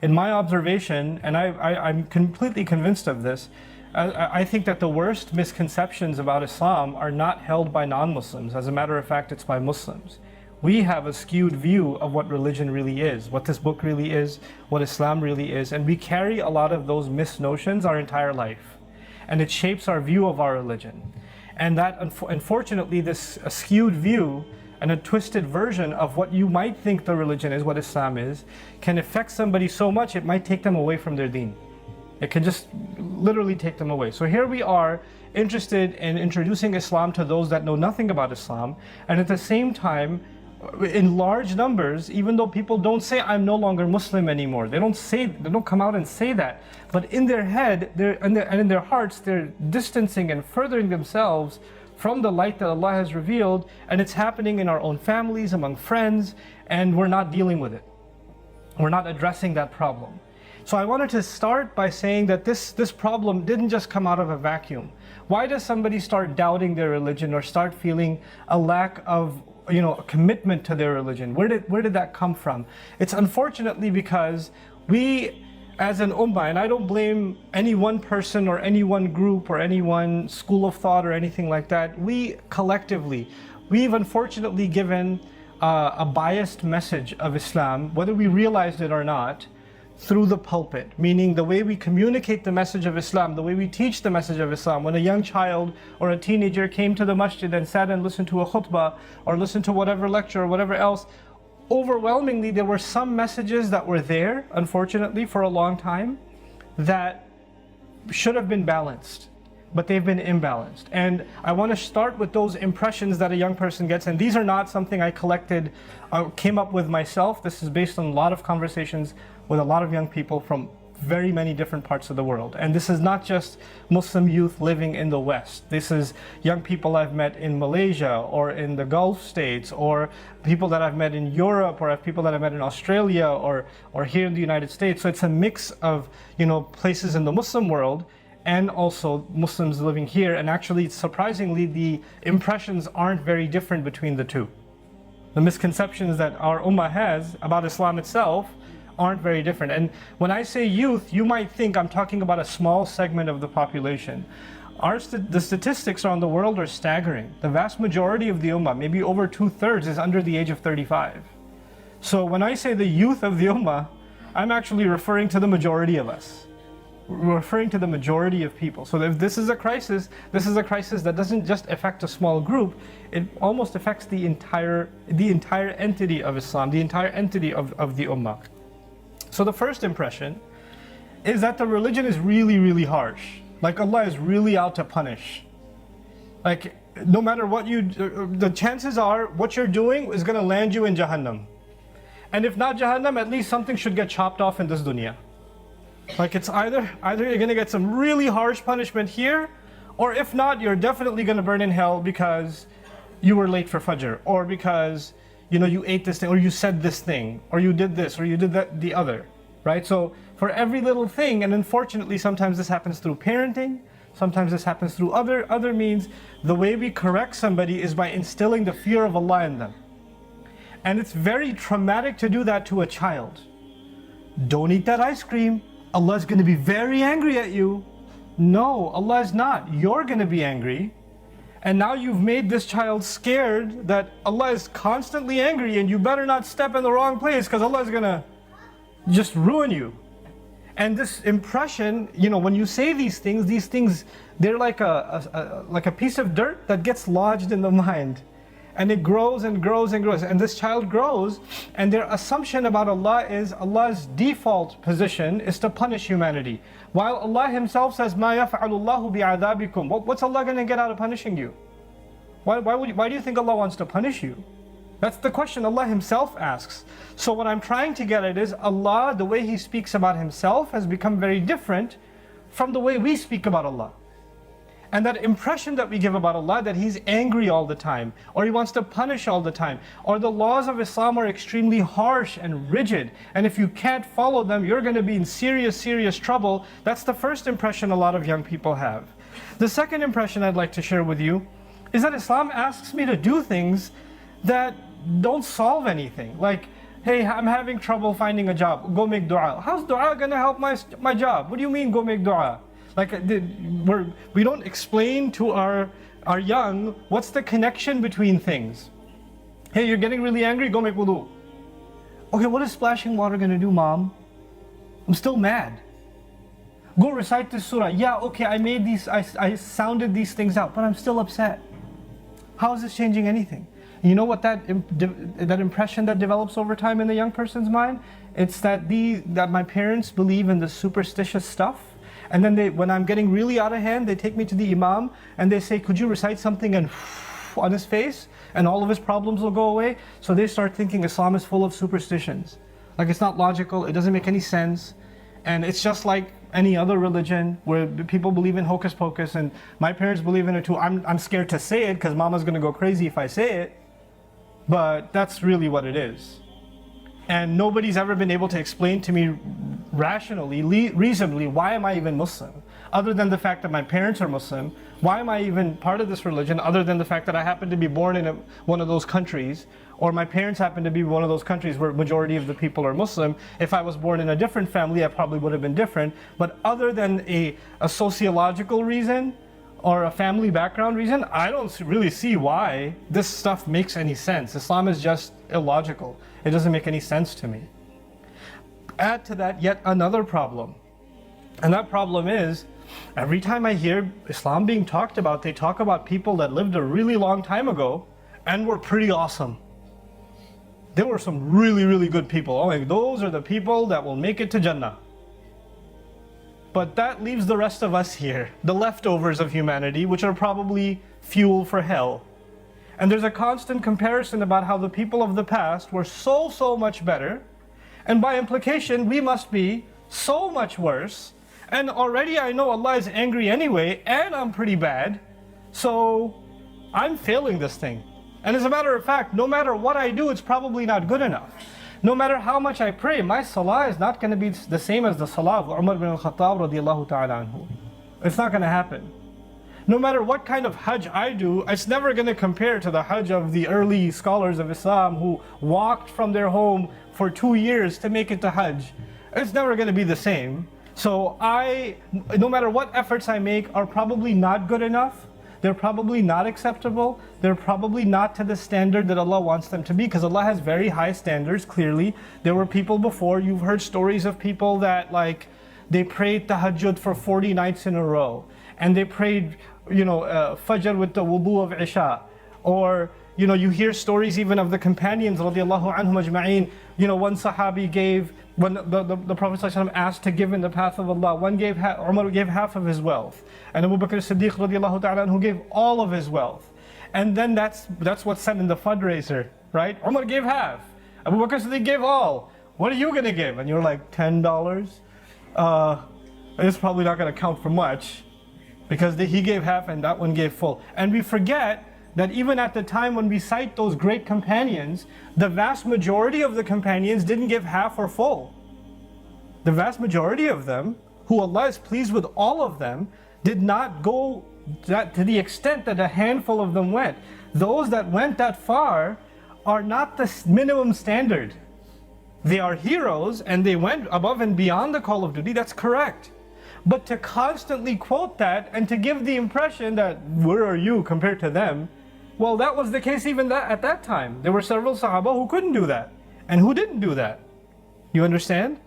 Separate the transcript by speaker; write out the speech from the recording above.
Speaker 1: In my observation, and I'm completely convinced of this, I think that the worst misconceptions about Islam are not held by non-Muslims. As a matter of fact, it's by Muslims. We have a skewed view of what religion really is, what this book really is, what Islam really is, and we carry a lot of those misnotions our entire life. And it shapes our view of our religion. And that, unfortunately, this skewed view and a twisted version of what you might think the religion is, what Islam is, can affect somebody so much it might take them away from their deen. It can just literally take them away. So here we are, interested in introducing Islam to those that know nothing about Islam, and at the same time, in large numbers, even though people don't say I'm no longer Muslim anymore, they don't come out and say that, but in their head, and in their hearts, they're distancing and furthering themselves from the light that Allah has revealed, and it's happening in our own families, among friends, and we're not dealing with it. We're not addressing that problem. So I wanted to start by saying that this problem didn't just come out of a vacuum. Why does somebody start doubting their religion or start feeling a lack of a commitment to their religion? Where did that come from? It's unfortunately because we, as an ummah, and I don't blame any one person or any one group or any one school of thought or anything like that, we collectively, we've unfortunately given a biased message of Islam, whether we realized it or not, through the pulpit, meaning the way we communicate the message of Islam, the way we teach the message of Islam. When a young child or a teenager came to the masjid and sat and listened to a khutbah or listened to whatever lecture or whatever else, overwhelmingly there were some messages that were there, unfortunately, for a long time, that should have been balanced, but they've been imbalanced. And I want to start with those impressions that a young person gets, and these are not something I collected, came up with myself. This is based on a lot of conversations with a lot of young people from very many different parts of the world. And this is not just Muslim youth living in the West. This is young people I've met in Malaysia or in the Gulf states, or people that I've met in Europe, or people that I've met in Australia, or here in the United States. So it's a mix of places in the Muslim world and also Muslims living here. And actually, surprisingly, the impressions aren't very different between the two. The misconceptions that our ummah has about Islam itself aren't very different. And when I say youth, you might think I'm talking about a small segment of the population. The statistics around the world are staggering. The vast majority of the ummah, maybe over 2/3, is under the age of 35. So when I say the youth of the ummah, I'm actually referring to the majority of us. We're referring to the majority of people. So if this is a crisis that doesn't just affect a small group, it almost affects the entire entity of Islam, the entire entity of the ummah. So the first impression is that the religion is really, really harsh. Like Allah is really out to punish. Like no matter what the chances are what you're doing is going to land you in Jahannam. And if not Jahannam, at least something should get chopped off in this dunya. Like it's either you're going to get some really harsh punishment here, or if not, you're definitely going to burn in hell because you were late for Fajr, or because you ate this thing, or you said this thing, or you did this, or you did that, the other, right? So for every little thing, and unfortunately sometimes this happens through parenting, sometimes this happens through other means, the way we correct somebody is by instilling the fear of Allah in them. And it's very traumatic to do that to a child. Don't eat that ice cream. Allah is going to be very angry at you. No, Allah is not. You're going to be angry. And now you've made this child scared that Allah is constantly angry and you better not step in the wrong place because Allah is going to just ruin you. And this impression, when you say these things, they're like a piece of dirt that gets lodged in the mind. And it grows and grows and grows. And this child grows, and their assumption about Allah is Allah's default position is to punish humanity. While Allah Himself says, مَا يَفْعَلُ اللَّهُ بِعَذَابِكُمْ. What's Allah going to get out of punishing you? Why do you think Allah wants to punish you? That's the question Allah Himself asks. So what I'm trying to get at is Allah, the way He speaks about Himself has become very different from the way we speak about Allah. And that impression that we give about Allah, that He's angry all the time, or He wants to punish all the time, or the laws of Islam are extremely harsh and rigid, and if you can't follow them, you're going to be in serious, serious trouble. That's the first impression a lot of young people have. The second impression I'd like to share with you is that Islam asks me to do things that don't solve anything. Like, Hey, I'm having trouble finding a job. Go make dua. How's dua gonna help my job? What do you mean go make dua? Like we don't explain to our young what's the connection between things. Hey, you're getting really angry. Go make wudu. Okay, what is splashing water gonna do, mom? I'm still mad. Go recite this surah. Yeah, okay, I sounded these things out, but I'm still upset. How is this changing anything? You know what that impression that develops over time in the young person's mind? It's that my parents believe in this superstitious stuff, and then when I'm getting really out of hand, they take me to the imam and they say, could you recite something and on his face, and all of his problems will go away? So they start thinking Islam is full of superstitions. Like it's not logical, it doesn't make any sense, and it's just like any other religion where people believe in hocus pocus, and my parents believe in it too. I'm scared to say it because mama's gonna go crazy if I say it, but that's really what it is. And nobody's ever been able to explain to me rationally, reasonably, why am I even Muslim? Other than the fact that my parents are Muslim, why am I even part of this religion? Other than the fact that I happen to be born in one of those countries, or my parents happen to be one of those countries where majority of the people are Muslim. If I was born in a different family, I probably would have been different. But other than a sociological reason or a family background reason, I don't really see why this stuff makes any sense. Islam is just illogical. It doesn't make any sense to me. Add to that yet another problem. And that problem is, every time I hear Islam being talked about, they talk about people that lived a really long time ago and were pretty awesome. There were some really, really good people. Oh, like those are the people that will make it to Jannah. But that leaves the rest of us here, the leftovers of humanity, which are probably fuel for hell. And there's a constant comparison about how the people of the past were so much better, and by implication, we must be so much worse. And already I know Allah is angry anyway, and I'm pretty bad, so I'm failing this thing. And as a matter of fact, no matter what I do, it's probably not good enough. No matter how much I pray, my salah is not going to be the same as the salah of Umar bin al-Khattab radiallahu ta'ala anhu. It's not going to happen. No matter what kind of hajj I do, it's never going to compare to the hajj of the early scholars of Islam who walked from their home for 2 years to make it to hajj. It's never going to be the same. So no matter what efforts I make, are probably not good enough. They're probably not acceptable. They're probably not to the standard that Allah wants them to be, because Allah has very high standards, clearly. There were people before, you've heard stories of people that they prayed tahajjud for 40 nights in a row. And they prayed, fajr with the wudu of Isha. Or, you hear stories even of the companions, radiallahu anhum ajma'een. One sahabi gave, when the Prophet ﷺ asked to give in the path of Allah, Umar gave half of his wealth. And Abu Bakr Siddiq radiallahu ta'ala anhu gave all of his wealth. And then that's what's said in the fundraiser, right? Umar gave half. Abu Bakr Siddiq gave all. What are you going to give? And you're like, $10? It's probably not going to count for much, because he gave half and that one gave full. And we forget that even at the time when we cite those great companions, the vast majority of the companions didn't give half or full. The vast majority of them, who Allah is pleased with all of them, did not go to the extent that a handful of them went. Those that went that far are not the minimum standard. They are heroes and they went above and beyond the call of duty, that's correct. But to constantly quote that and to give the impression that, where are you compared to them? Well, that was the case even at that time. There were several Sahaba who couldn't do that and who didn't do that. You understand?